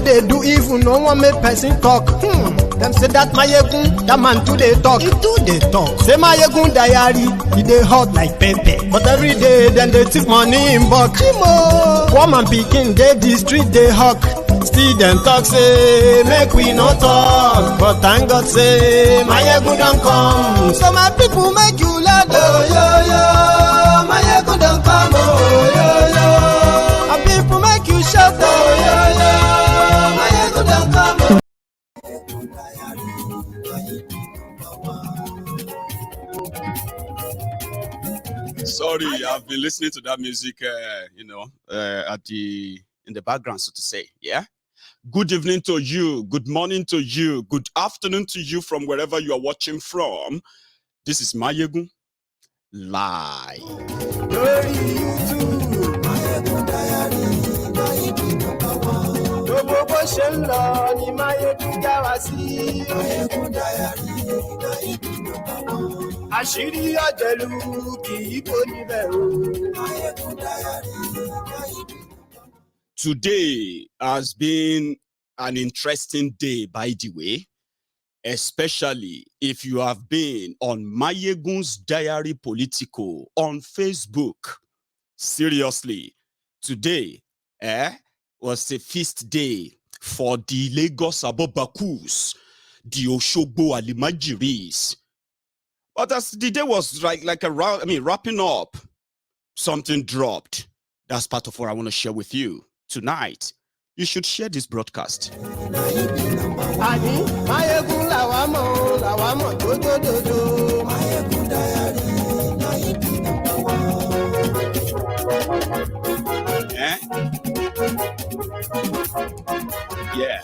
they do even no one make person talk. Them say that Mayegun, that man too they talk. He too they talk. Say Mayegun diary, he dey hot like pepper. But every day then they take money in bulk. Poor man pikin dey the street they hawk. Still them talk say make we no talk. But thank God say Mayegun don't come. So my people make you laugh. Oh yo yo, Mayegun don't come. Oh yo yo, my people make you shout. Oh yo yo, Mayegun don't come. Sorry, I've been listening to that music, in the background, so to say. Yeah. Good evening to you. Good morning to you. Good afternoon to you from wherever you are watching from. This is Mayegun Live. Today has been an interesting day, by the way, especially if you have been on Mayegun's Diary Political on Facebook. Seriously, today was a feast day for the Lagos Abobakus, the Oshogbo Alimajiris. But as the day was wrapping up, something dropped. That's part of what I want to share with you tonight. You should share this broadcast. Yeah.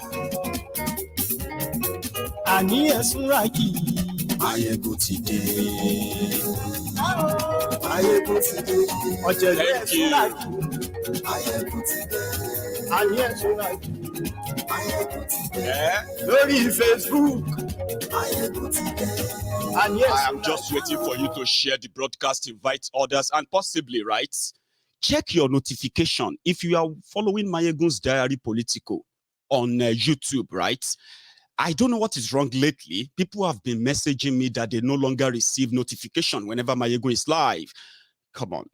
Mayegun today. Thank you. Facebook. I am just waiting for you to share the broadcast, invite others, and possibly, right? Check your notification if you are following Mayegun's Diary Political on YouTube, right? I don't know what is wrong lately. People have been messaging me that they no longer receive notification whenever Mayegun is live. Come on,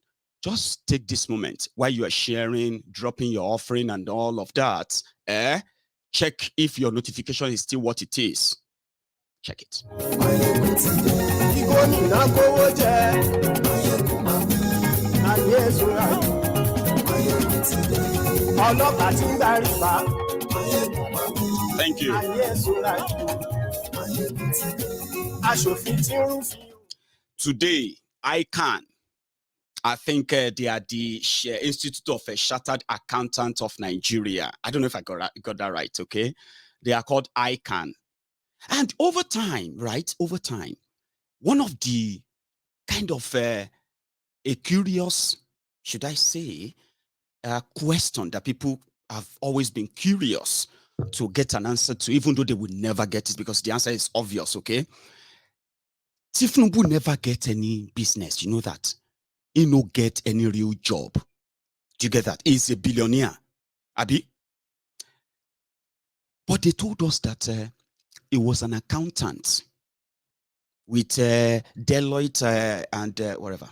just take this moment while you are sharing, dropping your offering and all of that. Check if your notification is still what it is. Check it. Thank you. Today, ICAN, I think they are the Institute of Chartered Accountants of Nigeria. I don't know if I got that right, okay? They are called ICAN. And over time, right, one of the kind of a curious, should I say, question that people have always been curious to get an answer to, even though they would never get it because the answer is obvious, okay? Tinubu never get any business, you know that? He no get any real job. Do you get that? He's a billionaire, Abi. But they told us that he was an accountant with Deloitte and whatever.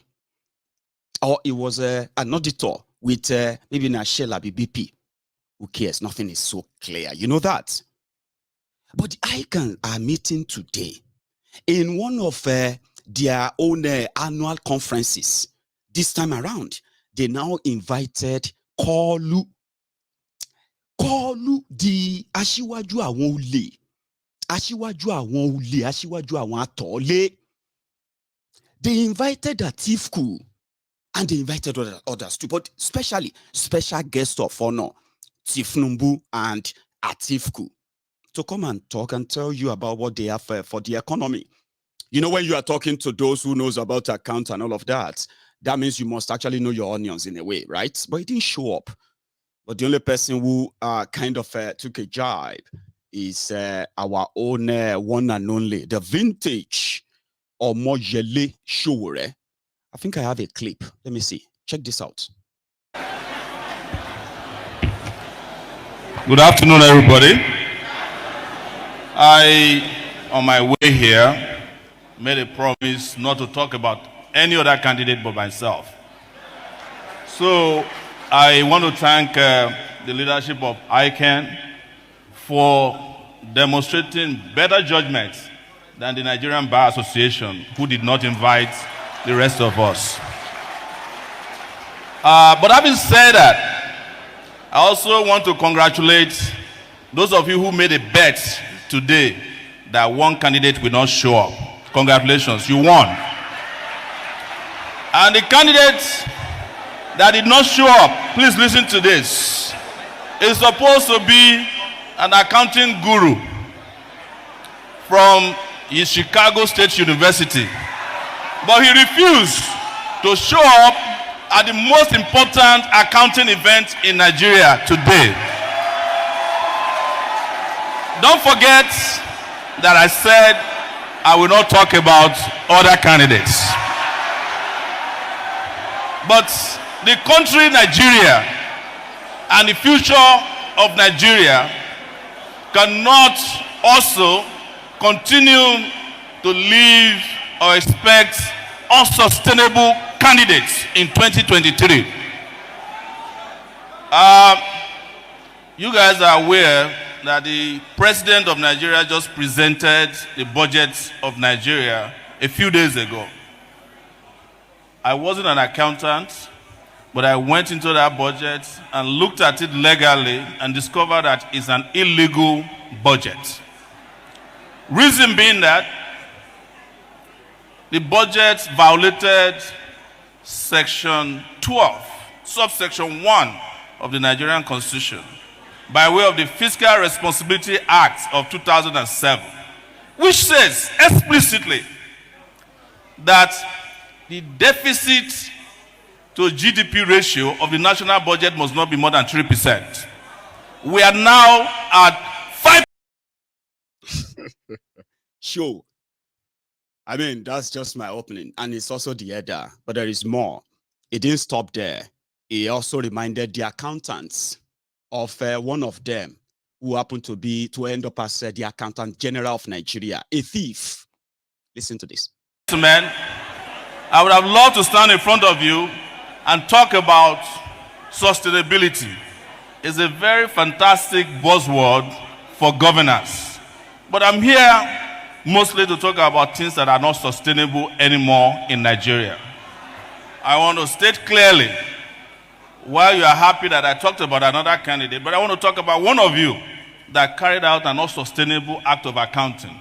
Or he was an auditor with maybe Nashella BP. Who cares? Nothing is so clear. You know that? But the ICAN are meeting today in one of their own annual conferences. This time around, they now invited Kolu, the Aṣíwájú àwọn olè, Aṣíwájú àwọn olè, Aṣíwájú àwọn àtọ̀ọ́lé. They invited Atiku and they invited others too, but especially special guest of honor, Tinubu and Atiku, to come and talk and tell you about what they have for the economy. You know, when you are talking to those who knows about accounts and all of that, that means you must actually know your onions in a way, right? But it didn't show up. But the only person who kind of took a jibe is our own one and only, the vintage Omojele Sowore. I think I have a clip. Let me see. Check this out. Good afternoon, everybody. I, on my way here, made a promise not to talk about any other candidate but myself. So I want to thank the leadership of ICAN for demonstrating better judgment than the Nigerian Bar Association, who did not invite the rest of us. But having said that, I also want to congratulate those of you who made a bet today that one candidate will not show up. Congratulations, you won. And the candidate that did not show up, please listen to this, is supposed to be an accounting guru from Chicago State University. But he refused to show up at the most important accounting event in Nigeria today. Don't forget that I said I will not talk about other candidates. But the country Nigeria and the future of Nigeria cannot also continue to live or expect unsustainable candidates in 2023. You guys are aware that the president of Nigeria just presented the budget of Nigeria a few days ago. I wasn't an accountant, but I went into that budget and looked at it legally and discovered that it's an illegal budget. Reason being that the budget violated Section 12, subsection 1 of the Nigerian Constitution by way of the Fiscal Responsibility Act of 2007, which says explicitly that the deficit to GDP ratio of the national budget must not be more than 3%. We are now at 5%. Sure. I mean, that's just my opening, and it's also the header, but there is more. It didn't stop there. He also reminded the accountants of one of them who happened to end up as the Accountant General of Nigeria, a thief. Listen to this. Man, I would have loved to stand in front of you and talk about sustainability. It's a very fantastic buzzword for governance. But I'm here mostly to talk about things that are not sustainable anymore in Nigeria. I want to state clearly, while you are happy that I talked about another candidate, but I want to talk about one of you that carried out an unsustainable act of accounting,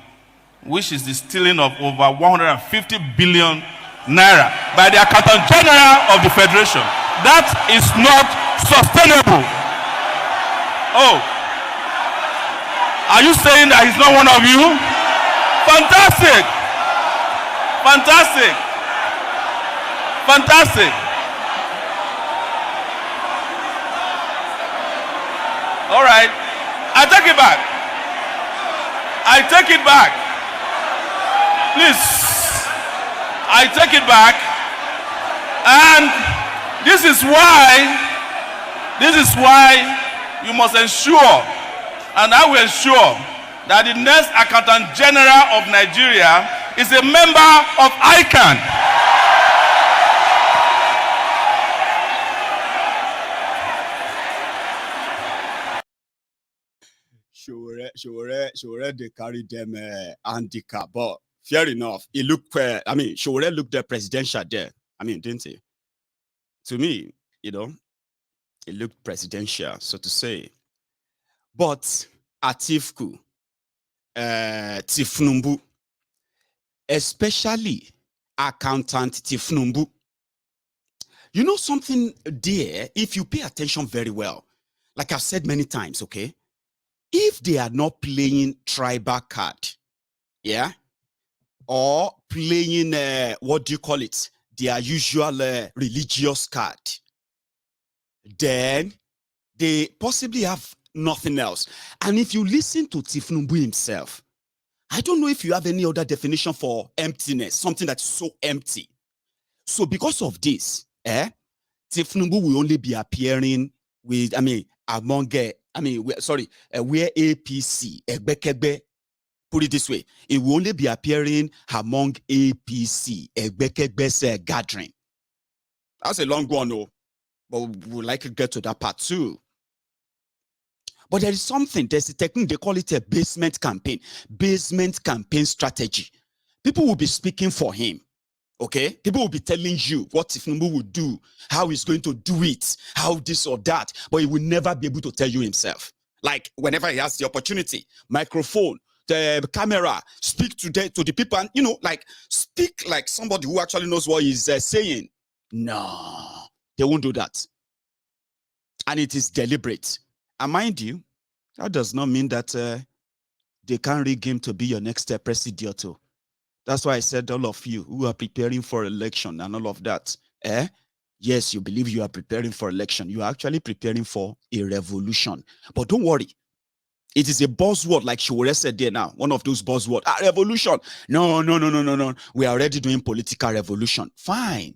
which is the stealing of over 150 billion naira by the Accountant General of the Federation. That is not sustainable. Oh, are you saying that he's not one of you? Fantastic! Fantastic! Fantastic! All right, I take it back. I take it back. Please, I take it back. And this is why you must ensure, and I will ensure, that the next Accountant General of Nigeria is a member of ICAN. Sowore, they carry them handicap, but fair enough. He looked, Sowore looked presidential there. Didn't he? To me, it looked presidential, so to say. But Atiku, Tinubu, especially accountant Tinubu, you know something there, if you pay attention very well, like I've said many times, okay, if they are not playing tribal card, yeah, or playing, what do you call it, their usual religious card, then they possibly have nothing else. And if you listen to Tinubu himself, I don't know if you have any other definition for emptiness, something that's so empty. So because of this, Tinubu will only be appearing with, among where APC, Egbekegbe, put it this way, it will only be appearing among APC, Egbekegbe's gathering. That's a long one, though, but we'll likely get to that part too. But there is something, there's a technique, they call it a basement campaign strategy. People will be speaking for him, okay? People will be telling you what Tinubu will do, how he's going to do it, how this or that, but he will never be able to tell you himself. Like, whenever he has the opportunity, microphone, the camera, speak to the people, and, like, speak like somebody who actually knows what he's saying. No, they won't do that. And it is deliberate. And mind you, that does not mean that they can't rig him to be your next president. That's why I said all of you who are preparing for election and all of that. Yes, you believe you are preparing for election. You are actually preparing for a revolution. But don't worry. It is a buzzword, like Sowore said there now. One of those buzzwords. Revolution. No. We are already doing political revolution. Fine.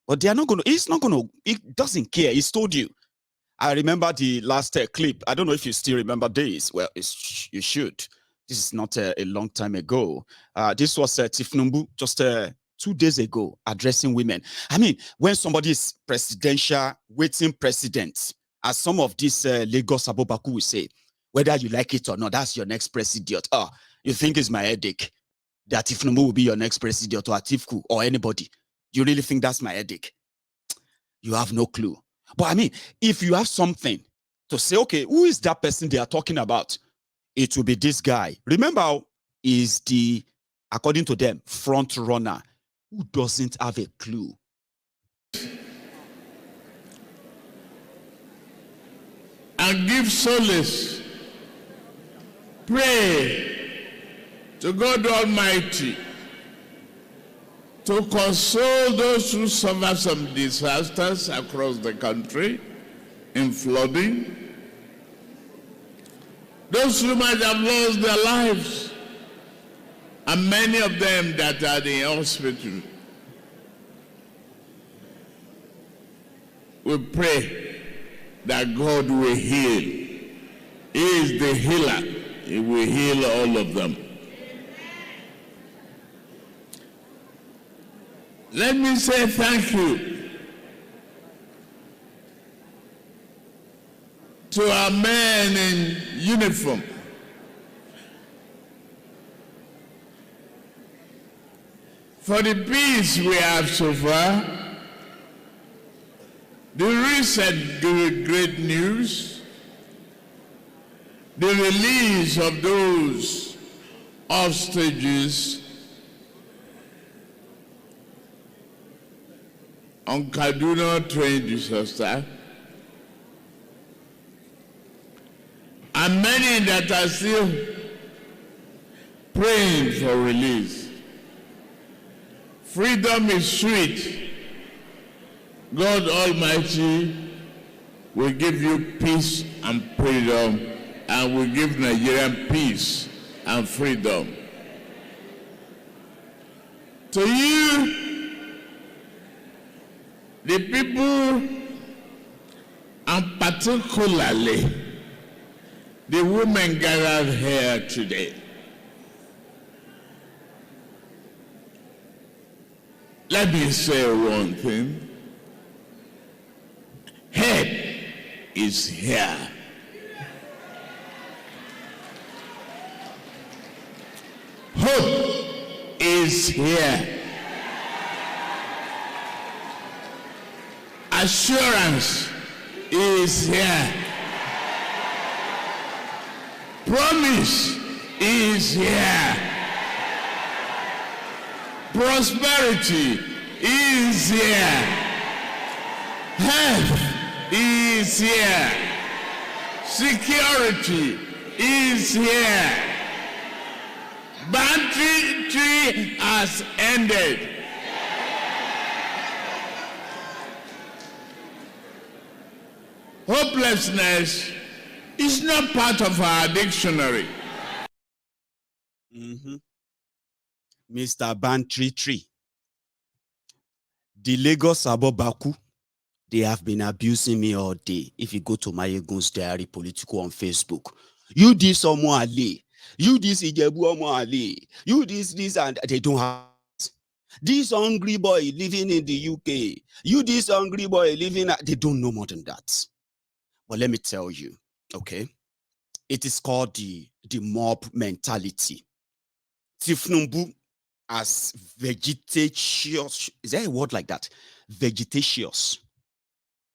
But they are not going to, it doesn't care. He's told you. I remember the last clip. I don't know if you still remember this. Well, you should. This is not a long time ago. This was Tinubu just 2 days ago addressing women. I mean, when somebody is presidential, waiting president, as some of these Lagos Abobaku will say, whether you like it or not, that's your next president. You think it's my headache that Tinubu will be your next president, or Atiku or anybody? You really think that's my headache? You have no clue. But I mean, if you have something to say, okay, who is that person they are talking about? It will be this guy. Remember, is the, according to them, front runner who doesn't have a clue. And give solace. Pray to God Almighty to console those who suffer some disasters across the country in flooding, those who might have lost their lives, and many of them that are in hospital. We pray that God will heal. He is the healer. He will heal all of them. Let me say thank you to our men in uniform for the peace we have so far, the recent great news, the release of those hostages on Kaduna train disaster, and many that are still praying for release. Freedom is sweet. God Almighty will give you peace and freedom, and will give Nigerian peace and freedom. To you, the people, and particularly the women gathered here today, let me say one thing. Help is here. Hope is here. Assurance is here. Promise is here. Prosperity is here. Health is here. Security is here. Banditry has ended. Hopelessness is not part of our dictionary. Mr. Banditry. The Lagos Abobaku They have been abusing me all day. If you go to Mayegun's Diary Political on Facebook, you this Omo Ali, you this Ijebu Omo Ali, you this, and they don't have this hungry boy living in the UK, you this hungry boy living, they don't know more than that. But let me tell you, okay, it is called the mob mentality. Tinubu as vegetatious, is there a word like that? Vegetatious.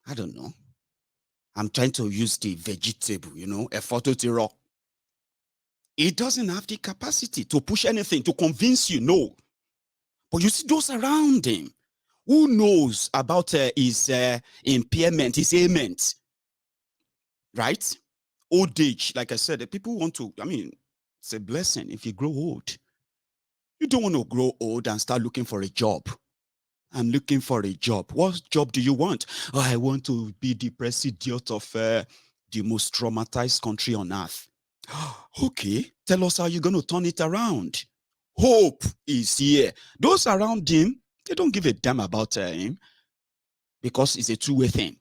I don't know. I'm trying to use the vegetable, a photo raw. It doesn't have the capacity to push anything, to convince you, no. But you see those around him, who knows about his impairment, his ailment, right? Old age, like I said, the people want to, it's a blessing if you grow old. You don't want to grow old and start looking for a job. I'm looking for a job. What job do you want? Oh, I want to be the president of the most traumatized country on earth. Okay, tell us how you're going to turn it around. Hope is here. Those around him, they don't give a damn about him because it's a two-way thing.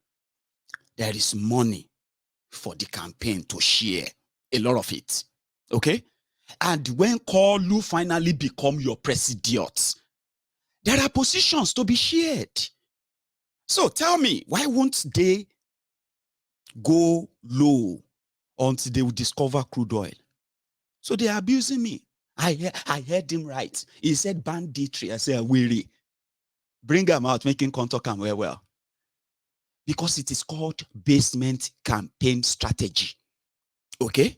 There is money for the campaign to share, a lot of it. Okay? And when Kolu finally become your president, there are positions to be shared. So tell me, why won't they go low until they will discover crude oil? So they are abusing me. I heard him right. He said banditry. I said, weary. Bring them out, making contact and well. Because it is called basement campaign strategy. Okay?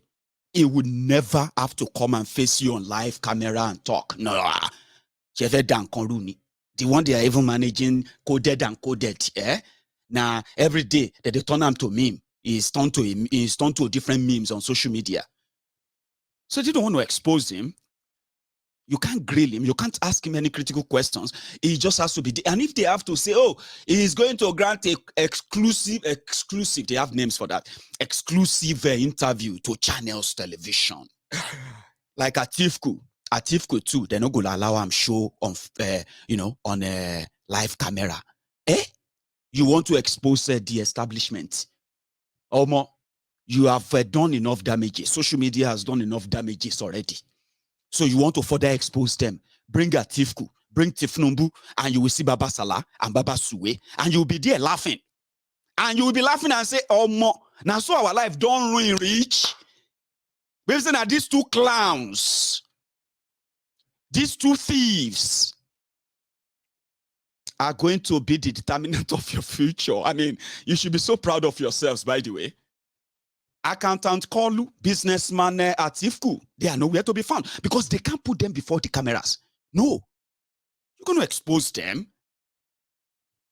It would never have to come and face you on live camera and talk. No. The one they are even managing coded and coded. Now, every day that they turn them to meme, is turned to different memes on social media. So they don't want to expose him. You can't grill him. You can't ask him any critical questions. He just has to be. And if they have to say, oh, he's going to grant a exclusive, they have names for that, exclusive interview to channels television. Like Atiku too, they're not going to allow him show on, on a live camera. You want to expose the establishment. Omo, you have done enough damages. Social media has done enough damages already. So you want to further expose them. Bring Atiku, bring Tinubu, and you will see Baba Salah and Baba Sowore, and you will be there laughing. And you will be laughing and say, Omo, now so our life don't ruin rich. We've seen that these two clowns, these two thieves, are going to be the determinant of your future. You should be so proud of yourselves, by the way. Accountant Kolu, businessman Atiku, they are nowhere to be found because they can't put them before the cameras. No. You're going to expose them.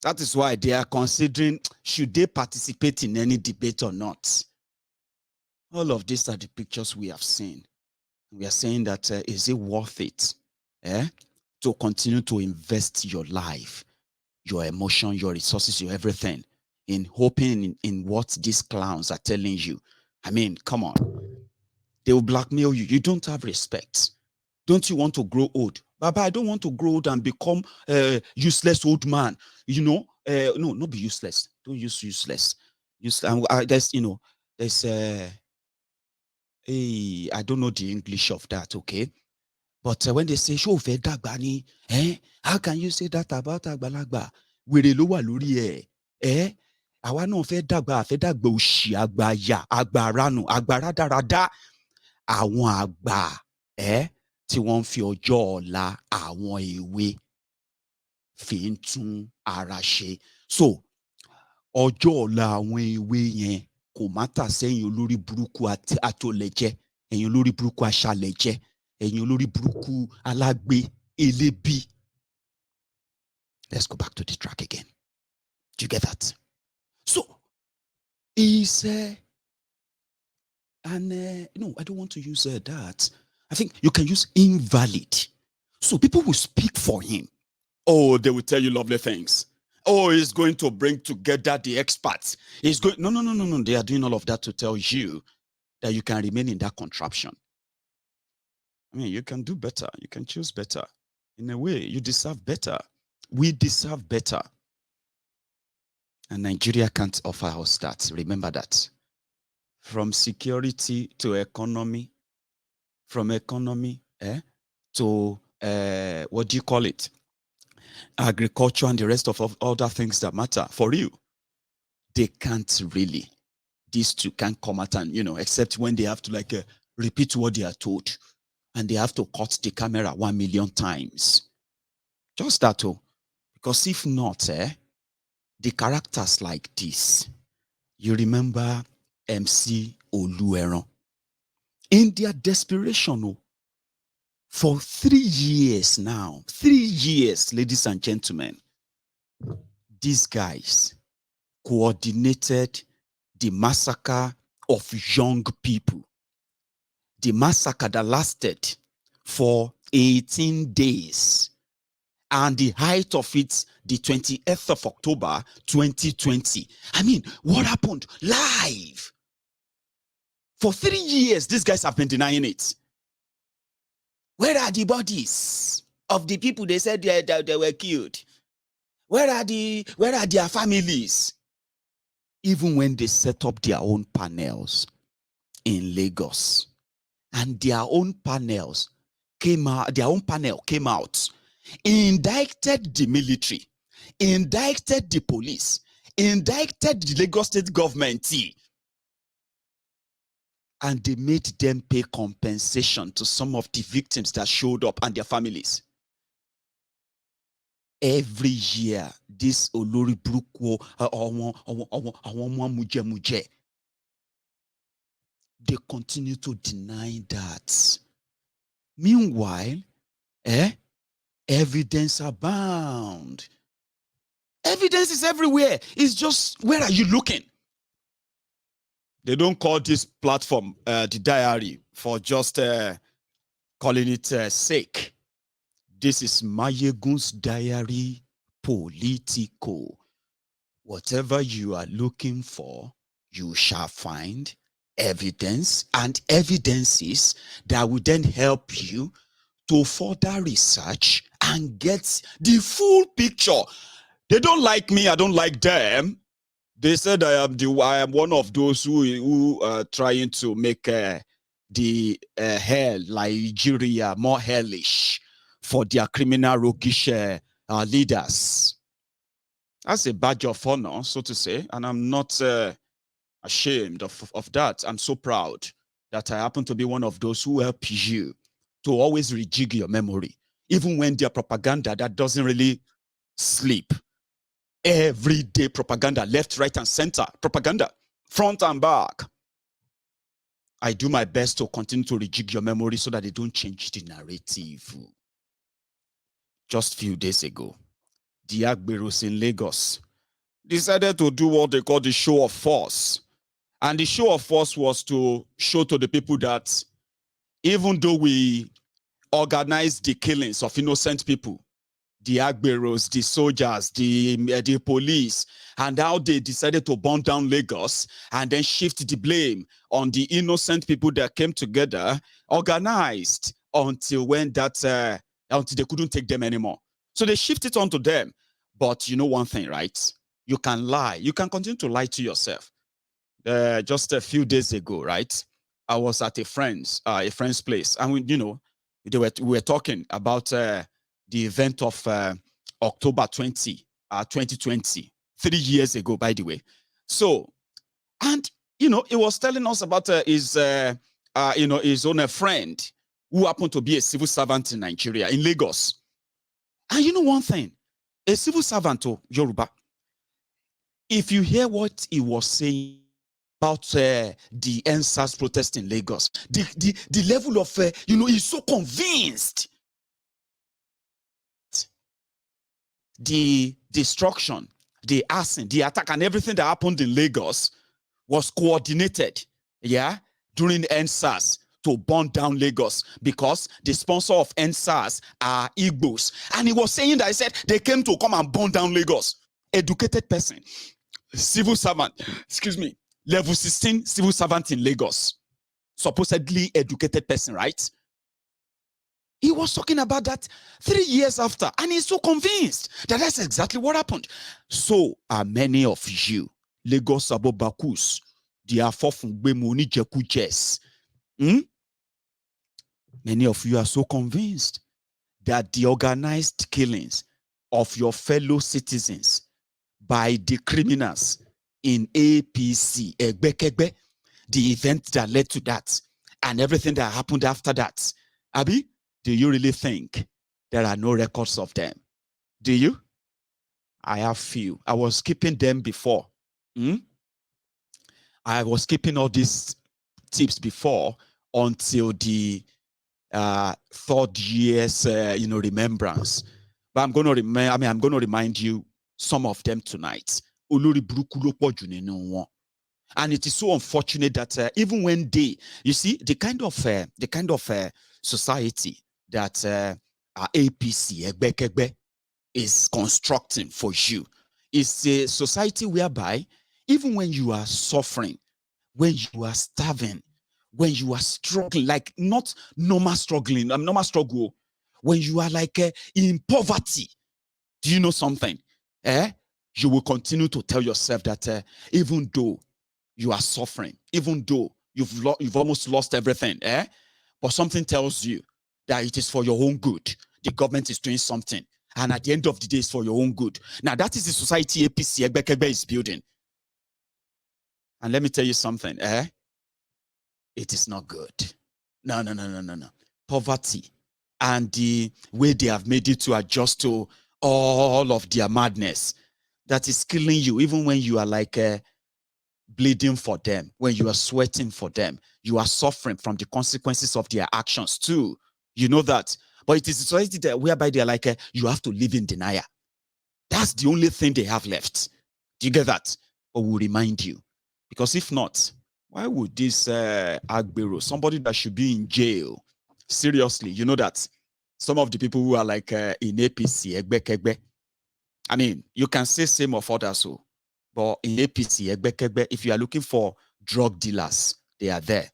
That is why they are considering, should they participate in any debate or not? All of these are the pictures we have seen. We are saying that, is it worth it to continue to invest your life, your emotion, your resources, your everything, in hoping in what these clowns are telling you? Come on. They will blackmail you. You don't have respect. Don't you want to grow old? Baba, I don't want to grow old and become a useless old man. No, not be useless. Don't use useless. There's, I don't know the English of that, okay? But when they say, show Vedabani, how can you say that about Agbalagba? Wèrè ló wà lórí ẹ̀. Àwa náà fẹ́ dàgbà òṣì, àgbà àyà, àgbà àranù, àgbà rádaràda. Àwọn àgbà tí wọ́n fi ọjọ́ ọ̀la àwọn èwe fi ń tún ara ṣe. So, ọjọ́ ọ̀la àwọn èwe yẹn kò mátà sẹ́yìn olórí burúkú àtòlẹ̀jẹ́, ẹ̀yin olórí burúkú aṣálẹ̀jẹ́, ẹ̀yin olórí burúkú alágbe elébi. Let's go back to the track again. Do you get that? So, is no, I don't want to use that. I think you can use invalid. So people will speak for him. Oh, they will tell you lovely things. Oh, he's going to bring together the experts. He's going. No. They are doing all of that to tell you that you can remain in that contraption. You can do better. You can choose better. In a way, you deserve better. We deserve better. And Nigeria can't offer us that. Remember that. From security to economy, from economy to, what do you call it? Agriculture and the rest of other things that matter. For you, they can't really. These two can't come out and, except when they have to repeat what they are told. And they have to cut the camera 1 million times. Just that, because if not, the characters like this, you remember MC Olueron. In their desperation, for 3 years now, 3 years, ladies and gentlemen, these guys coordinated the massacre of young people. The massacre that lasted for 18 days. And the height of it, the 28th of October, 2020. I mean, what happened? Live. For 3 years, these guys have been denying it. Where are the bodies of the people they said they were killed? Where are their families? Even when they set up their own panels in Lagos, and their own panel came out, indicted the military, indicted the police, indicted the Lagos state government, and they made them pay compensation to some of the victims that showed up and their families. Every year, this Olori Bruko, they continue to deny that. Meanwhile, evidence abound. Evidence is everywhere. It's just, where are you looking? They don't call this platform the diary for just calling it sake. This is Mayegun's diary politico. Whatever you are looking for, you shall find evidence and evidences that will then help you to further research and get the full picture. They don't like me, I don't like them. They said I am one of those who are trying to make the hell Nigeria more hellish for their criminal roguish leaders. That's a badge of honor, so to say, and I'm not ashamed of that. I'm so proud that I happen to be one of those who help you to always rejig your memory, even when their propaganda that doesn't really sleep. Everyday propaganda, left, right, and center propaganda, front and back. I do my best to continue to rejig your memory so that they don't change the narrative. Just a few days ago, the Agberos in Lagos decided to do what they call the show of force. And the show of force was to show to the people that even though we organized the killings of innocent people, the Agberos, the soldiers, the police, and how they decided to burn down Lagos and then shift the blame on the innocent people that came together, organized until when that until they couldn't take them anymore. So they shifted onto them. But you know one thing, right? You can lie. You can continue to lie to yourself. Just a few days ago, right? I was at a friend's place, and we were talking about the event of October 20, 2020, 3 years ago, by the way. So, and it was telling us about his own friend who happened to be a civil servant in Nigeria, in Lagos. And you know one thing, a civil servant, Yoruba, if you hear what he was saying about the NSAS protest in Lagos, the level of, he's so convinced. The destruction, the arson, the attack, and everything that happened in Lagos was coordinated, during NSAS to burn down Lagos, because the sponsor of NSAS are Igbos. And he was saying that, he said they came to come and burn down Lagos. Educated person, civil servant, level 16 civil servant in Lagos, supposedly educated person, right? He was talking about that 3 years after, and he's so convinced that that's exactly what happened. So are many of you. Lagos Abobakus, the Afofungbe Jeku Jess. Many of you are so convinced that the organized killings of your fellow citizens by the criminals in APC, Egbekegbe, the event that led to that, and everything that happened after that, Abi, do you really think there are no records of them? Do you? I have few. I was keeping them before. I was keeping all these tips before until the third year's remembrance. But I'm going to I'm going to remind you some of them tonight. And it is so unfortunate that even when you see the kind of society that APC Egbekegbe is constructing for you is a society whereby even when you are suffering, when you are starving, when you are struggling, like not normal struggling, normal struggle, when you are like in poverty, do you know something? You will continue to tell yourself that even though you are suffering, even though you've almost lost everything, but something tells you that it is for your own good. The government is doing something, and at the end of the day, it's for your own good. Now, that is the society APC Egbekegbe is building. And let me tell you something, it is not good. No. Poverty and the way they have made it to adjust to all of their madness, that is killing you, even when you are like bleeding for them, when you are sweating for them, you are suffering from the consequences of their actions too. You know that. But it is a society that whereby they're like, you have to live in denial. That's the only thing they have left. Do you get that? But we'll remind you. Because if not, why would this Agbero, somebody that should be in jail, seriously, you know that some of the people who are like in APC, Egbekegbe, I mean, you can say same of others, so, but in APC, Egbekegbe, if you are looking for drug dealers, they are there.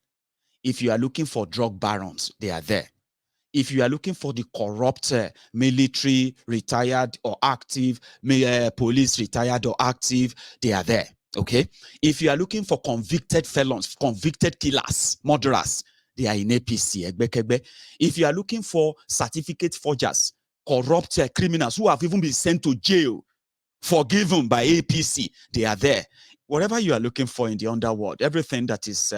If you are looking for drug barons, they are there. If you are looking for the corrupt military, retired or active, police retired or active, they are there. Okay. If you are looking for convicted felons, convicted killers, murderers, they are in APC, Egbekegbe. If you are looking for certificate forgers, corrupt criminals who have even been sent to jail, forgiven by APC, they are there. Whatever you are looking for in the underworld, everything that is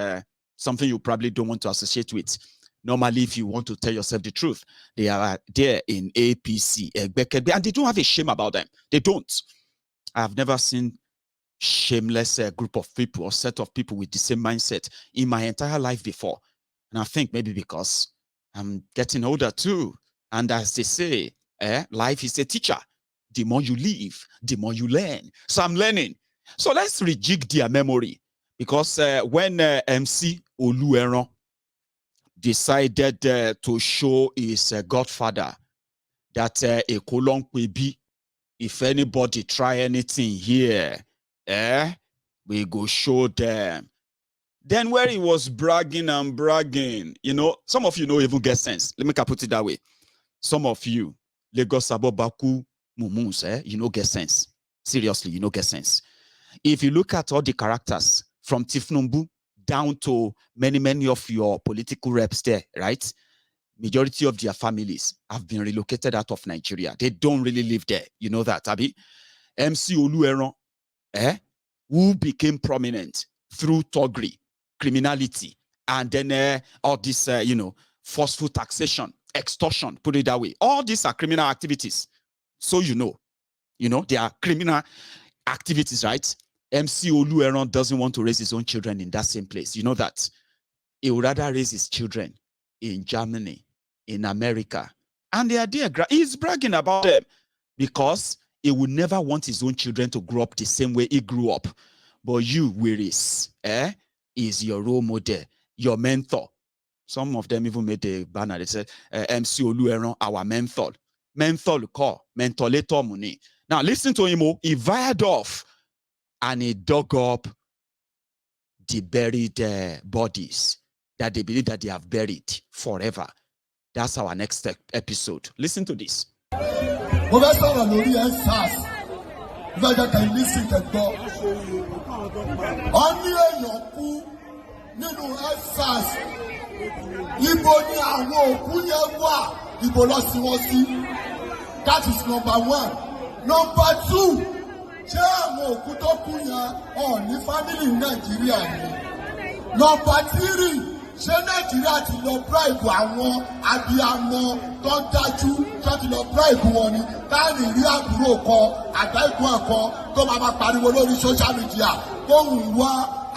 something you probably don't want to associate with. Normally, if you want to tell yourself the truth, they are there in APC, Egbekegbe, and they don't have a shame about them. They don't. I have never seen shameless group of people or set of people with the same mindset in my entire life before. And I think maybe because I'm getting older too. And as they say, life is a teacher. The more you live, the more you learn. So I'm learning. So let's rejig their memory. Because when MC Olueron decided to show his godfather that a colon be, if anybody try anything here, we go show them. Then where he was bragging and bragging, you know, some of you know even get sense. Let me put it that way. Some of you, Lagos Abobaku Mumus, you know get sense. Seriously, you know get sense. If you look at all the characters from Tinubu down to many of your political reps there, right? Majority of their families have been relocated out of Nigeria. They don't really live there. You know that, Abi? MC Olueron, who became prominent through thuggery, criminality, and then all this, forceful taxation, extortion, put it that way. All these are criminal activities. So you know, they are criminal activities, right? MC Olueron doesn't want to raise his own children in that same place. You know that. He would rather raise his children in Germany, in America. And they are there. He's bragging about them because he would never want his own children to grow up the same way he grew up. But you, Wiris, is your role model, your mentor. Some of them even made a banner. They said, MC Olueron, our mentor. Mentor, call, mentor money. Now, listen to him. He fired off and he dug up the buried bodies that they believe that they have buried forever. That's our next episode. Listen to this. That is number one. Number two, ṣé àwọn òkú tó kú yẹn ní family Nàìjíríà ni? Number three, ṣé Nàìjíríà ti lọ bribe àwọn abiyamọ tó dájú tó ti lọ bribe wọn ni? Káàní rí àbúrò kan àtẹ̀gbọ́n kan tó máa pariwo lórí social media kóhùn wá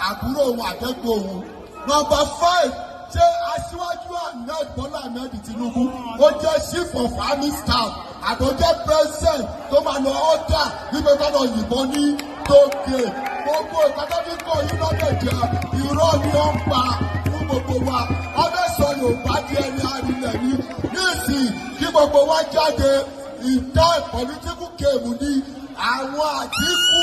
àbúrò òun àtẹ̀gbọ́n òun. Number five, ṣé aṣíwájú Ahmed Bọ́lá Ahmed Tinubu ó jẹ́ chief of army staff àtọ́jẹ́ president tó máa lọ ọ́dà níbi tó lọ yìnbọn ní Tollgate. Gbogbo ìpàtàkìkọ̀ yìí lọ́dẹ̀ jẹ́ irọ́ ni ó ń pa fún gbogbo wa. Ọbẹ̀ sọ Yorùbá di ẹni àrílẹ̀ ní nísìnyí kí gbogbo wa jáde ìdá political game ní àwọn Àtíkù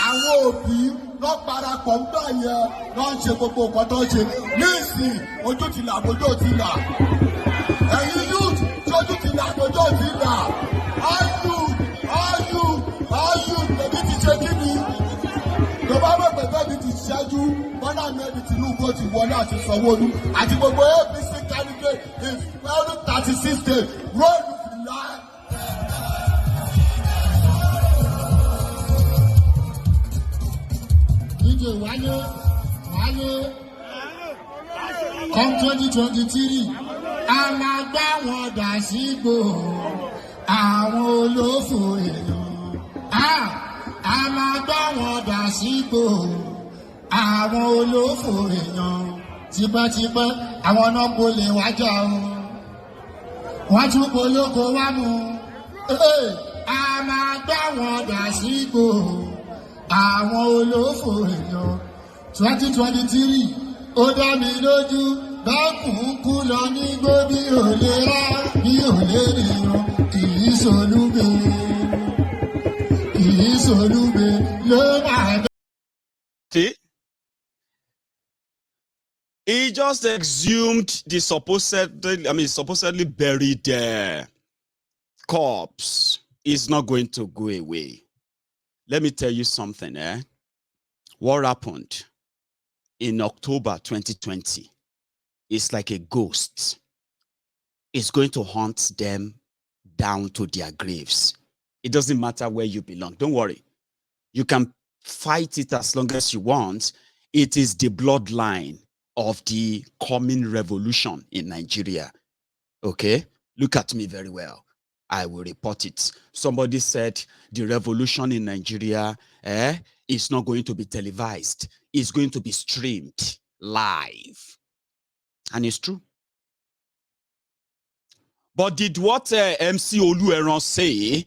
àwọn Òbí lọ parapọ̀ ńgbà yẹn lọ ń ṣe gbogbo nǹkan tó ń ṣe nísìnyí ojú ti là bójú ò ti là. Ẹ̀yin youth ojú ti là bójú ò ti là. All you lèmi ti ṣe kí ni? Tó bá wẹ̀ pẹ̀lú mi ti ṣẹ́jú Bọ́lá Ahmed Tinubu ti wọlé àti Sanwó-Olú àti gbogbo APC candidate in 36 days róòlù fìlà. Díje wáyé come 2023 alágbá wọn dà sígbò àwọn olófò èèyàn alágbá wọn dà sígbò àwọn olófò èèyàn tipẹ́tipẹ́ àwọn náà kò lè wájà o wọ́n tún polówó wá mú alágbá wọn dà sígbò àwọn olófò èèyàn 2023 ó dá mi lójú bákùnkù lọ ní gbóbi ò lè rá bí ò lè rìnrìn kì í solúbe ló máa dá. See? He just exhumed the supposedly buried corpse. It's not going to go away. Let me tell you something, What happened in October 2020 is like a ghost. It's going to haunt them down to their graves. It doesn't matter where you belong. Don't worry. You can fight it as long as you want. It is the bloodline of the coming revolution in Nigeria. Okay? Look at me very well. I will report it. Somebody said the revolution in Nigeria is not going to be televised. It's going to be streamed live. And it's true. But did what MC Olueron say,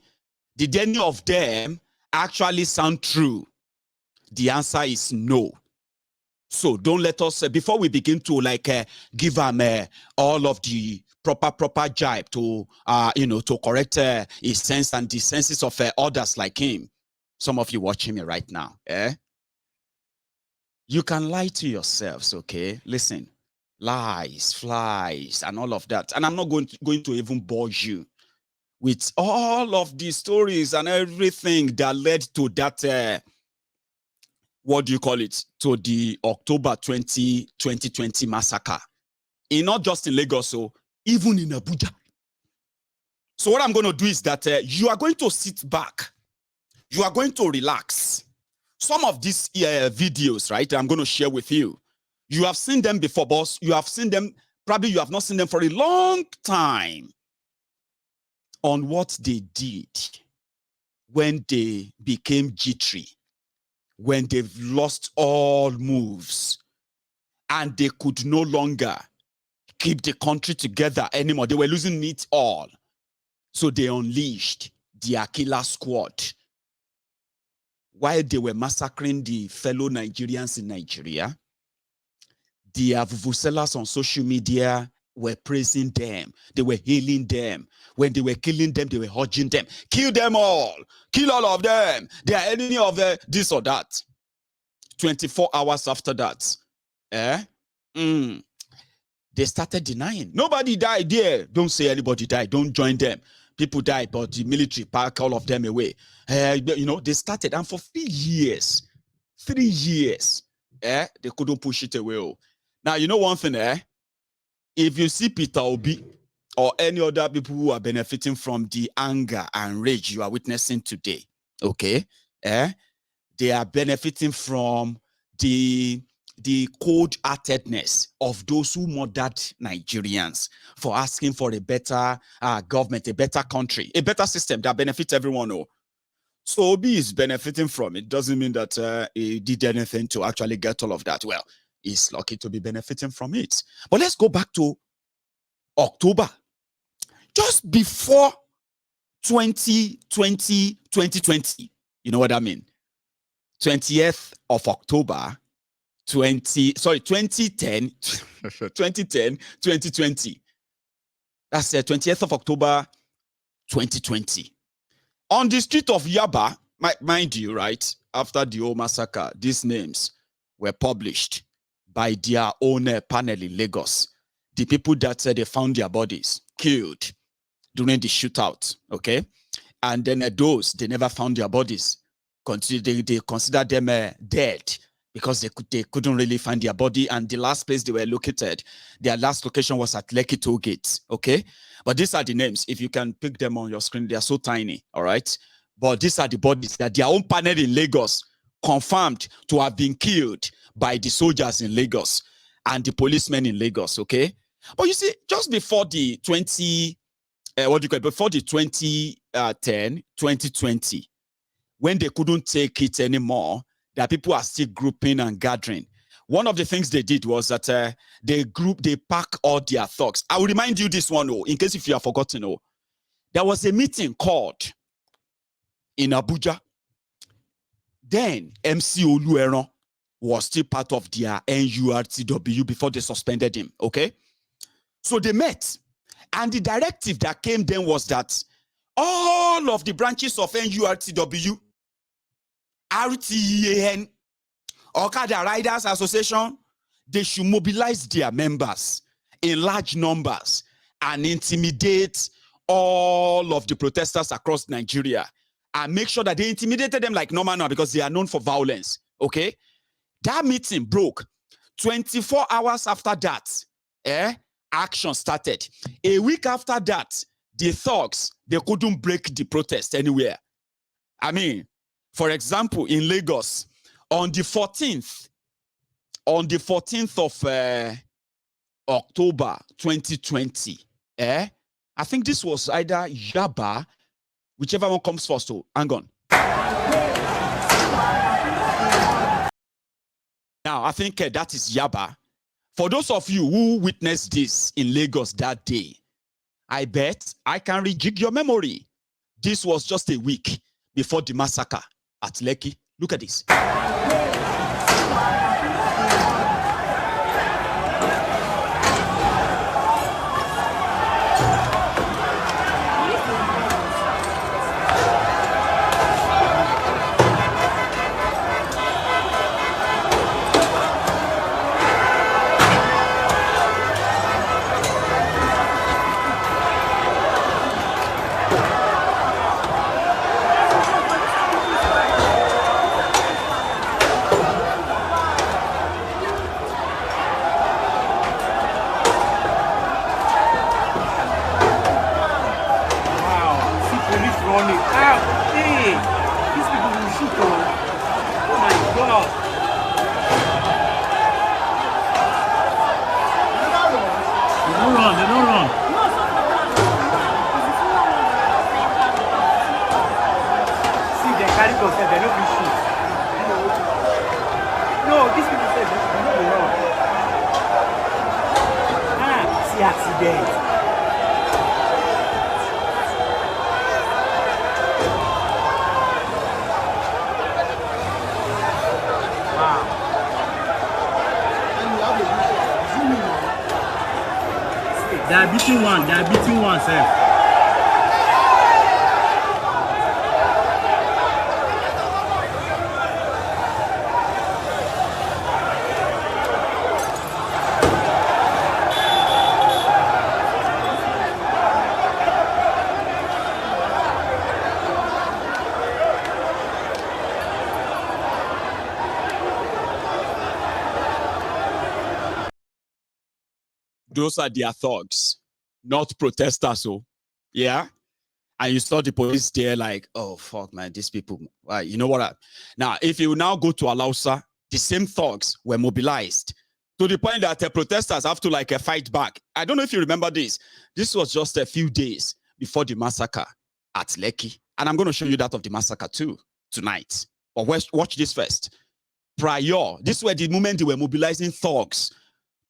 did any of them actually sound true? The answer is no. So don't let us, before we begin to give them all of the proper jibe to, to correct his sense and the senses of others like him. Some of you watching me right now, You can lie to yourselves, okay? Listen, lies, flies, and all of that. And I'm not going to even bore you with all of the stories and everything that led to that, what do you call it? To the October 2020 massacre. Not just in Lagos, so even in Abuja. So what I'm going to do is that you are going to sit back. You are going to relax. Some of these videos, right, I'm going to share with you. You have seen them before, boss. You have seen them, probably you have not seen them for a long time, on what they did when they became jittery, when they've lost all moves, and they could no longer keep the country together anymore. They were losing it all. So they unleashed their killer squad while they were massacring the fellow Nigerians in Nigeria. Their vuvuzelas on social media were praising them. They were hailing them. When they were killing them, they were urging them. Kill them all. Kill all of them. They are enemy of this or that. 24 hours after that, They started denying. Nobody died there. Don't say anybody died. Don't join them. People died, but the military packed all of them away. They started, and for 3 years, they couldn't push it away. Now, you know one thing, if you see Peter Obi or any other people who are benefiting from the anger and rage you are witnessing today, okay, they are benefiting from the cold-heartedness of those who murdered Nigerians for asking for a better government, a better country, a better system that benefits everyone. So Obi is benefiting from it. Doesn't mean that he did anything to actually get all of that. Well, he's lucky to be benefiting from it. But let's go back to October. Just before 2020. You know what I mean? 20th of October, 2010, 2020. That's the 20th of October, 2020. On the street of Yaba, mind you, right, after the whole massacre, these names were published by their own panel in Lagos. The people that said they found their bodies killed during the shootout, okay? And then those, they never found their bodies. They considered them dead because they couldn't really find their body. And the last place they were located, their last location was at Lekki Tollgate, okay? But these are the names. If you can pick them on your screen, they are so tiny, all right? But these are the bodies that their own panel in Lagos confirmed to have been killed by the soldiers in Lagos and the policemen in Lagos, okay? But you see, just before the 2020, when they couldn't take it anymore, that people are still grouping and gathering. One of the things they did was that they pack all their thugs. I will remind you this one, in case if you have forgotten. There was a meeting called in Abuja. Then MC Olueron was still part of their NURTW before they suspended him, okay? So they met, and the directive that came then was that all of the branches of NURTW, RTEAN, Okada Riders Association, they should mobilize their members in large numbers and intimidate all of the protesters across Nigeria and make sure that they intimidated them like normal now because they are known for violence, okay? That meeting broke. 24 hours after that, action started. A week after that, the thugs, they couldn't break the protest anywhere. I mean, for example, in Lagos, on the 14th of October 2020, I think this was either Yaba, whichever one comes first. So, hang on. Now, I think that is Yaba. For those of you who witnessed this in Lagos that day, I bet I can rejig your memory. This was just a week before the massacre at Lekki. Look at this. They are beating one, sir. those are their thugs, not protesters. So, yeah. And you saw the police there like, oh, fuck, man, these people. You know what? Now, if you now go to Alausa, the same thugs were mobilized to the point that the protesters have to like fight back. I don't know if you remember this. This was just a few days before the massacre at Lekki. And I'm going to show you that of the massacre too tonight. But watch this first. Prior, this were the moment they were mobilizing thugs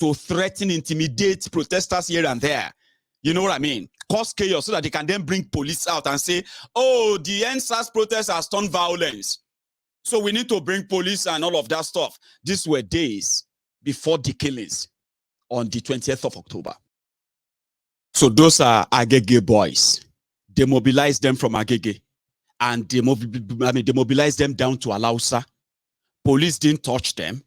to threaten, intimidate protesters here and there. You know what I mean? Cause chaos so that they can then bring police out and say, oh, the NSAS protest has turned violence. So we need to bring police and all of that stuff. These were days before the killings on the 20th of October. So those are Agege boys. They mobilized them from Agege and they mobilized them down to Alausa. Police didn't touch them.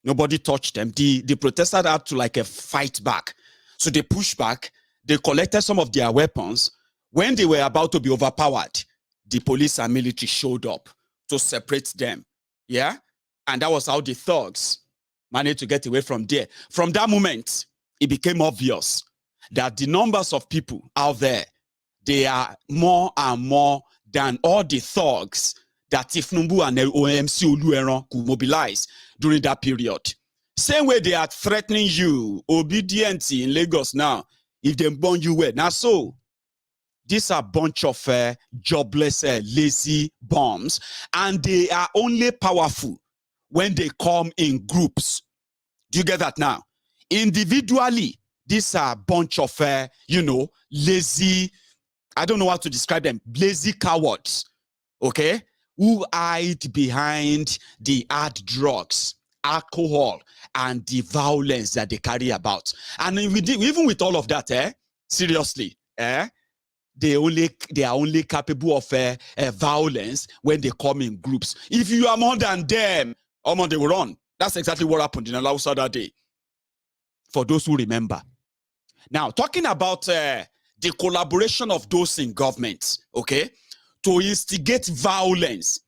Nobody touched them. The protesters had to like fight back. So they pushed back. They collected some of their weapons. When they were about to be overpowered, the police and military showed up to separate them. Yeah? And that was how the thugs managed to get away from there. From that moment, it became obvious that the numbers of people out there, they are more and more than all the thugs that Tinubu and OMC Olueran could mobilize during that period. Same way they are threatening you, obedient in Lagos now, if they burn you well. Now, so these are a bunch of jobless, lazy bombs, and they are only powerful when they come in groups. Do you get that now? Individually, these are a bunch of, lazy, I don't know how to describe them, lazy cowards, okay, who hide behind the hard drugs, alcohol, and the violence that they carry about. And even with all of that, seriously, they are only capable of violence when they come in groups. If you are more than them, they will run. That's exactly what happened in Alausa that day. For those who remember. Now, talking about the collaboration of those in government, okay, to instigate violence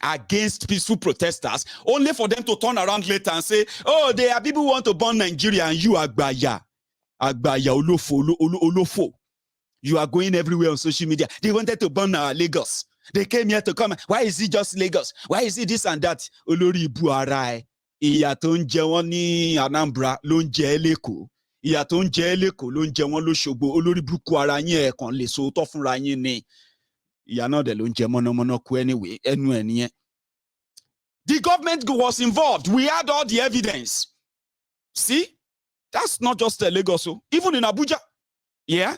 against peaceful protesters, only for them to turn around later and say, oh, there are people who want to burn Nigeria, and you Agbaya, Olofo. You are going everywhere on social media. They wanted to burn Lagos. They came here to come. Why is it just Lagos? Why is it this and that? Olori Buarai. Ìyà tó ń jẹ wọ́n ní Anambra ló ń jẹ Leko. Ìyà tó ń jẹ Leko ló ń jẹ wọ́n l'Óṣogbo. Olórí burúkú ara yín ẹ̀ kàn lè sòótọ́ fúnra yín ni. Ìyà náà dẹ̀ ló ń jẹ mọ́nàmọ́ná kú anyway. Ẹnu ẹ̀ nìyẹn. The government was involved. We had all the evidence. See? That's not just Lagos. Even in Abuja. Yeah?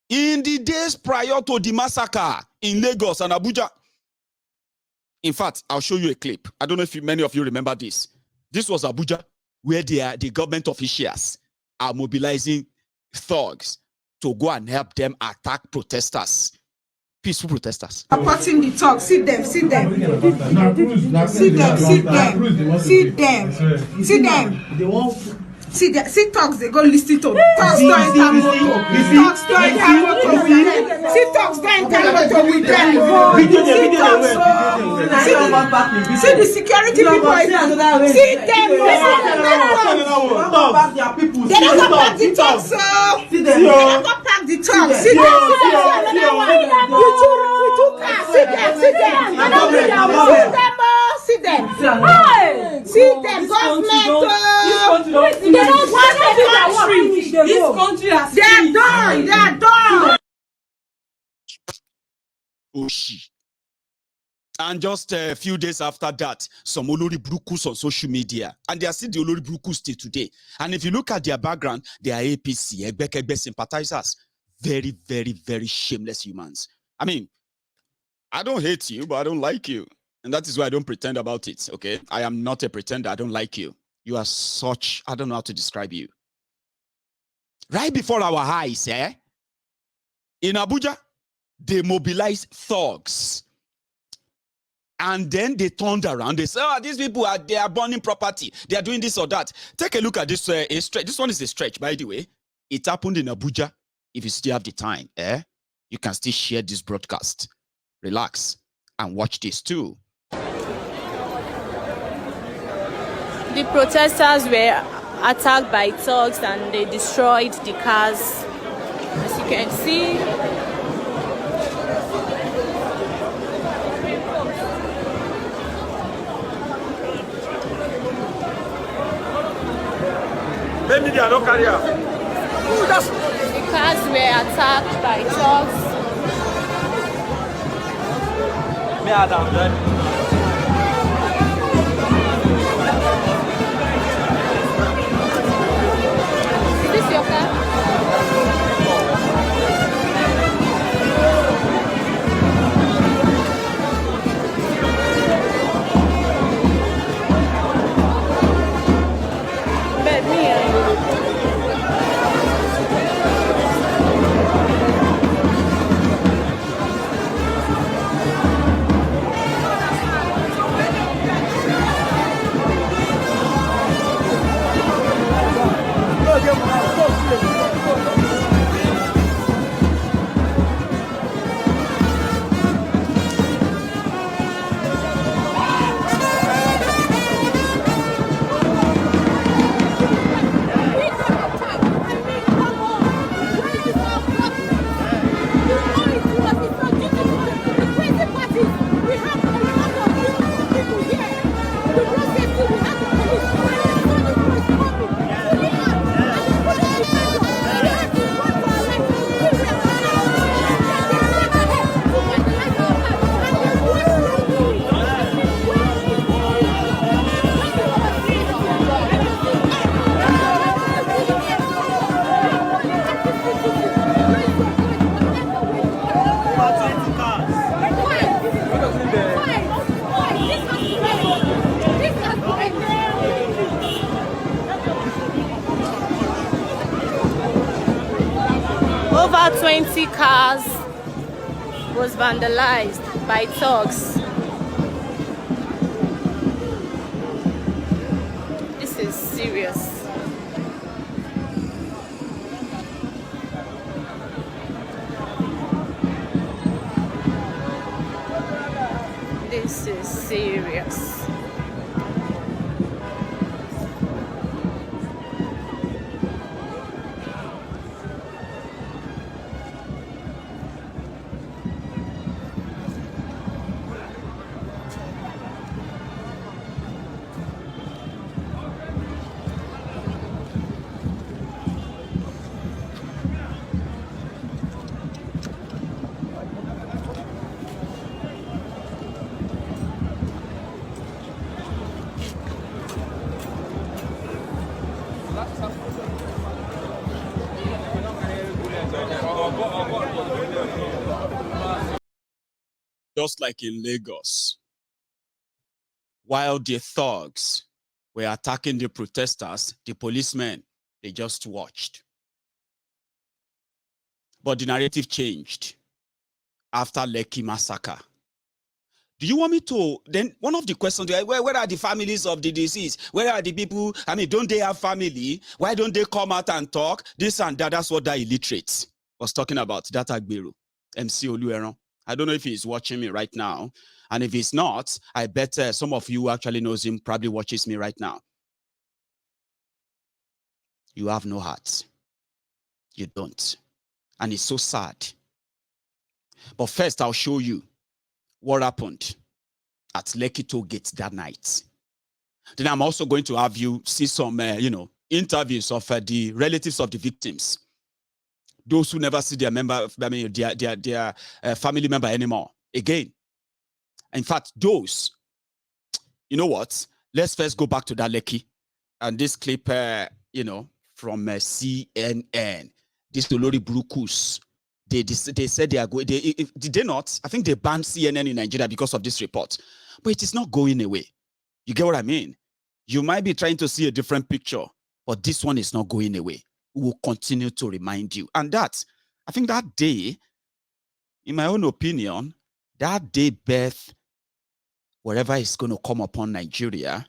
In the days prior to the massacre in Lagos and Abuja. In fact, I'll show you a clip. I don't know if many of you remember this. This was Abuja, where the government officials are mobilizing thugs to go and help them attack protesters, peaceful protesters. Supporting the talk. See them. See them. See them. See them. They won't. See talks, they go listen to talks don't enter motor. Talks don't enter motor with them. See talks don't enter motor with them. See the security people. See them. They don't go pack the talks, so they don't go pack the talks. See them. See them. Government. They don't want the country. This country has They are done. And just a few days after that, some Olori Brukus on social media. And they are still the Olori Brukus till today. And if you look at their background, they are APC, Egbekegbe sympathizers. Very, very, very shameless humans. I mean, I don't hate you, but I don't like you. And that is why I don't pretend about it, okay? I am not a pretender. I don't like you. You are such, I don't know how to describe you. Right before our eyes, in Abuja, they mobilized thugs. And then they turned around. They said, oh, these people, they are burning property. They are doing this or that. Take a look at this a stretch. This one is a stretch, by the way. It happened in Abuja. If you still have the time, you can still share this broadcast. Relax and watch this too. The protesters were attacked by thugs and they destroyed the cars, as you can see. Maybe they are not carrier. The cars were attacked by thugs. Me Adam, then. Is this your car? But me, over 20 cars was vandalized by thugs. This is serious. This is serious. Just like in Lagos, while the thugs were attacking the protesters, the policemen, they just watched. But the narrative changed after Lekki massacre. Do you want me to, then one of the questions, where are the families of the deceased? Where are the people? I mean, don't they have family? Why don't they come out and talk? This and that, that's what that illiterate was talking about, that Agberu, MC Olueron. I don't know if he's watching me right now. And if he's not, I bet some of you actually knows him, probably watches me right now. You have no heart. You don't. And it's so sad. But first, I'll show you what happened at Lekki Tollgate that night. Then I'm also going to have you see some, interviews of the relatives of the victims. Those who never see their member, their family member anymore. Again, in fact, those, you know what? Let's first go back to that Lekki. And this clip, from CNN. This Olori Brukus. They said they are going. Did they not? I think they banned CNN in Nigeria because of this report. But it is not going away. You get what I mean? You might be trying to see a different picture, but this one is not going away. We will continue to remind you. And that, I think that day, in my own opinion, that day birth, whatever is going to come upon Nigeria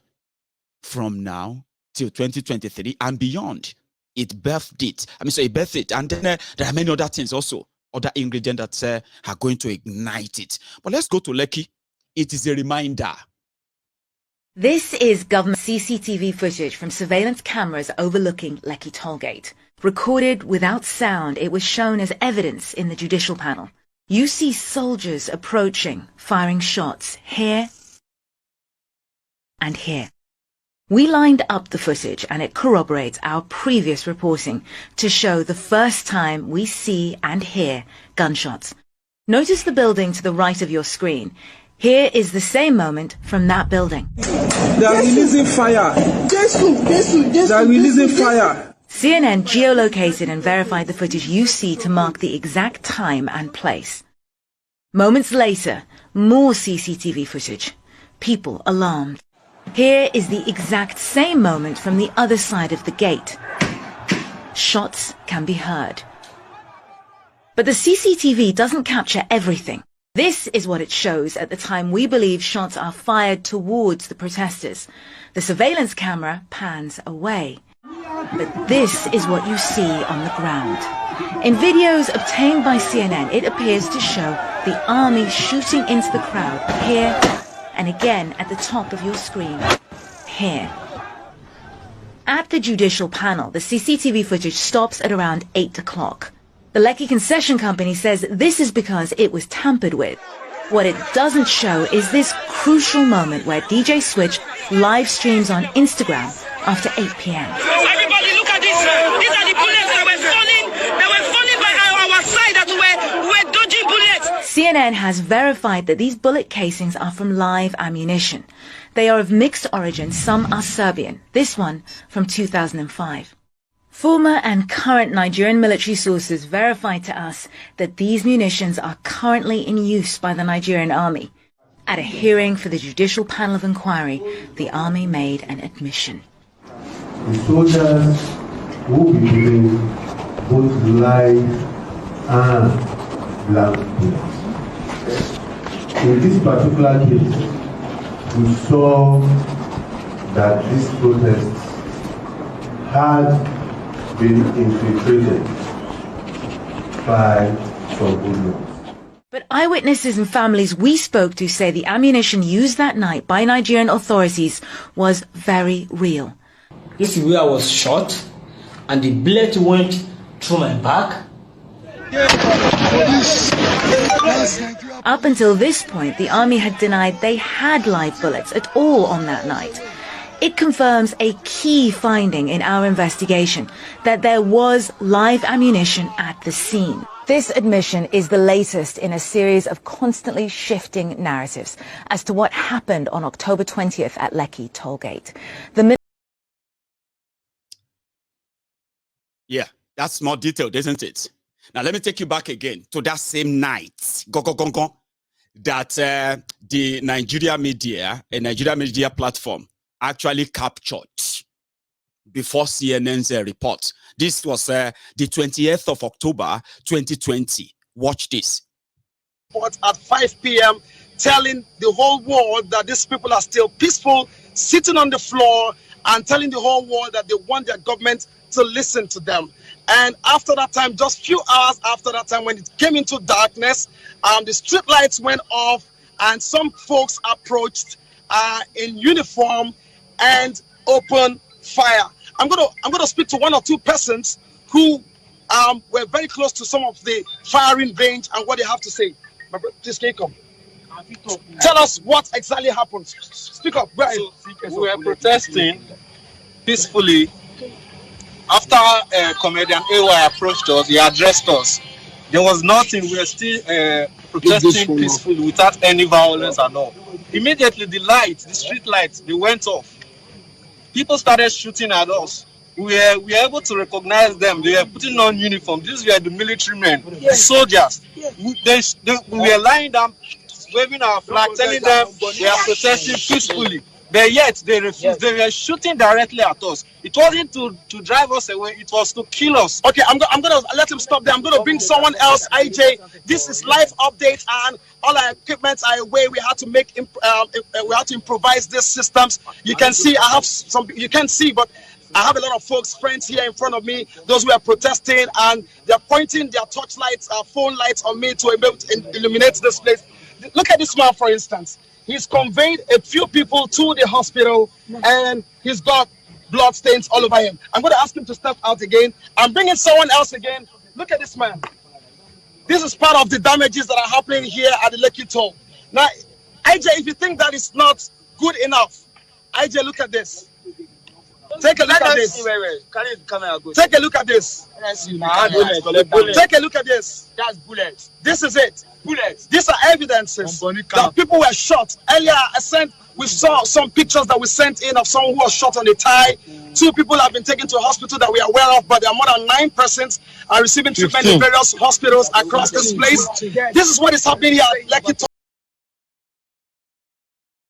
from now till 2023 and beyond. It birthed it. So it birthed it. And then there are many other things also, other ingredients that are going to ignite it. But let's go to Lekki. It is a reminder. This is government CCTV footage from surveillance cameras overlooking Lekki Tollgate. Recorded without sound, it was shown as evidence in the judicial panel. You see soldiers approaching, firing shots here and here. We lined up the footage and it corroborates our previous reporting to show the first time we see and hear gunshots. Notice the building to the right of your screen. Here is the same moment from that building. They are releasing fire. They are releasing fire. CNN geolocated and verified the footage you see to mark the exact time and place. Moments later, more CCTV footage. People alarmed. Here is the exact same moment from the other side of the gate. Shots can be heard. But the CCTV doesn't capture everything. This is what it shows at the time we believe shots are fired towards the protesters. The surveillance camera pans away. But this is what you see on the ground. In videos obtained by CNN, it appears to show the army shooting into the crowd here and again at the top of your screen here. At the judicial panel, the CCTV footage stops at around 8 o'clock. The Lekki concession company says this is because it was tampered with. What it doesn't show is this crucial moment where DJ Switch live streams on Instagram after 8 p.m. Everybody look at this. These are the bullets that were falling. They were falling by our side that were dodging bullets. CNN has verified that these bullet casings are from live ammunition. They are of mixed origin. Some are Serbian. This one from 2005. Former and current Nigerian military sources verified to us that these munitions are currently in use by the Nigerian army. At a hearing for the Judicial Panel of Inquiry, the army made an admission. The soldiers will be using both live and blank bullets. In this particular case, we saw that these protests had been infiltrated by some hoodlums. But eyewitnesses and families we spoke to say the ammunition used that night by Nigerian authorities was very real. This is where I was shot, and the bullet went through my back. Up until this point, the army had denied they had live bullets at all on that night. It confirms a key finding in our investigation, that there was live ammunition at the scene. This admission is the latest in a series of constantly shifting narratives as to what happened on October 20th at Lekki Tollgate. Yeah, that's more detailed, isn't it? Now, let me take you back again to that same night, that the Nigeria media platform actually captured before CNN's report. This was the 20th of October, 2020. Watch this. At 5 p.m., telling the whole world that these people are still peaceful, sitting on the floor and telling the whole world that they want their government to listen to them. And after that time, just few hours after that time, when it came into darkness, the street lights went off and some folks approached in uniform and open fire. I'm gonna speak to one or two persons who were very close to some of the firing range and what they have to say. Please, can you come? Tell us what exactly happened. Speak up. We were protesting peacefully. After comedian AY approached us, he addressed us. There was nothing. We were still protesting peacefully without any violence at all. Immediately, the street lights, they went off. People started shooting at us. We were able to recognize them. They were putting on uniform. These were the military men, the soldiers. We were lying down, waving our flag, telling them we are protesting peacefully. But yet they refused. They were shooting directly at us. It wasn't to drive us away. It was to kill us. Okay, I'm gonna let him stop there. I'm gonna bring someone else. IJ, this is live update, and all our equipment are away. We had to make we had to improvise these systems. You can see I have some. You can't see, but I have a lot of folks, friends here in front of me. Those who are protesting, and they're pointing their torch lights, phone lights on me to be able to illuminate this place. Look at this man, for instance. He's conveyed a few people to the hospital, and he's got blood stains all over him. I'm going to ask him to step out again. I'm bringing someone else again. Look at this man. This is part of the damages that are happening here at the Lekki toll. Now, IJ, if you think that is not good enough, IJ, look at this. Take a look at this. Take a look at this. Take a look at this. That's bullets. This is it. Bullets. These are evidences that people were shot. Earlier, we saw some pictures that we sent in of someone who was shot on the thigh. 2 people have been taken to a hospital that we are aware of, but there are more than 9 persons are receiving treatment in various hospitals across this place. This is what is happening here at Lekki.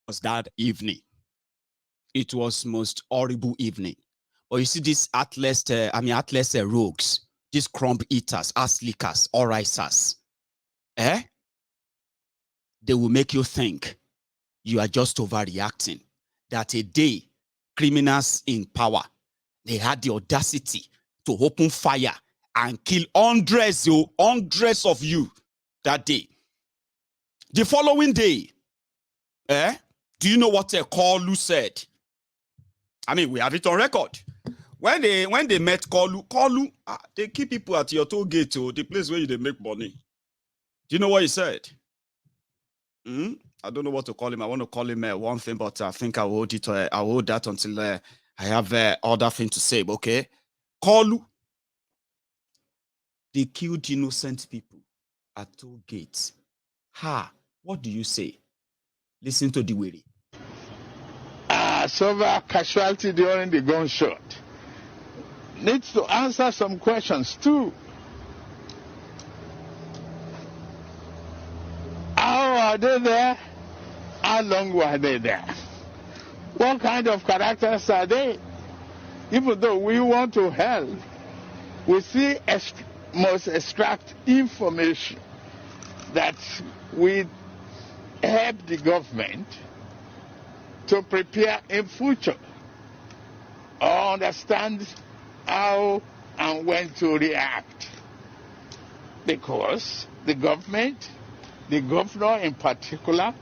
Was that evening? It was most horrible evening. But you see these atlas rogues, these crumb eaters, ass lickers, orisers, they will make you think you are just overreacting. That a day, criminals in power, they had the audacity to open fire and kill hundreds of you that day. The following day, do you know what Kolu said? I mean, we have it on record. When they met Kolu, they keep people at your Tollgate, the place where they make money. Do you know what he said? I don't know what to call him. I want to call him one thing, but I think I'll hold it. I'll hold that until I have other thing to say. Okay, Kolu, they killed innocent people at Tollgate. What do you say? Listen to the way. Several casualty during the gunshot. Needs to answer some questions too. How are they there? How long were they there? What kind of characters are they? Even though we want to help, we see must extract information that will help the government to prepare in future or understand how and when to react. Because the government, the governor in particular,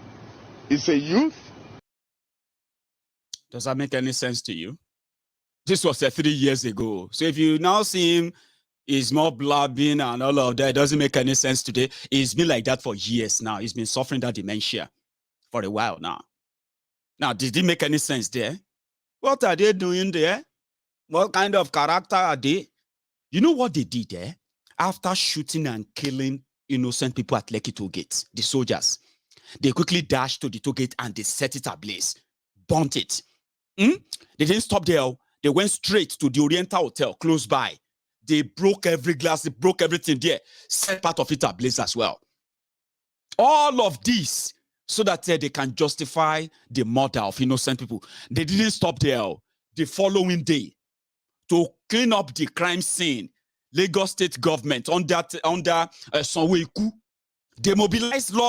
is a youth. Does that make any sense to you? This was 3 years ago. So if you now see him, he's more blabbing and all of that, it doesn't make any sense today. It's been like that for years now. He's been suffering that dementia for a while now. Now, did it make any sense there? What are they doing there? What kind of character are they? You know what they did there? After shooting and killing innocent people at Lekki Tollgate, the soldiers, they quickly dashed to the Tollgate and they set it ablaze, burnt it. They didn't stop there. They went straight to the Oriental Hotel close by. They broke every glass, they broke everything there, set part of it ablaze as well. All of this so that they can justify the murder of innocent people. They didn't stop there. The following day, to clean up the crime scene, Lagos State government under Sowore, they mobilized lawmakers.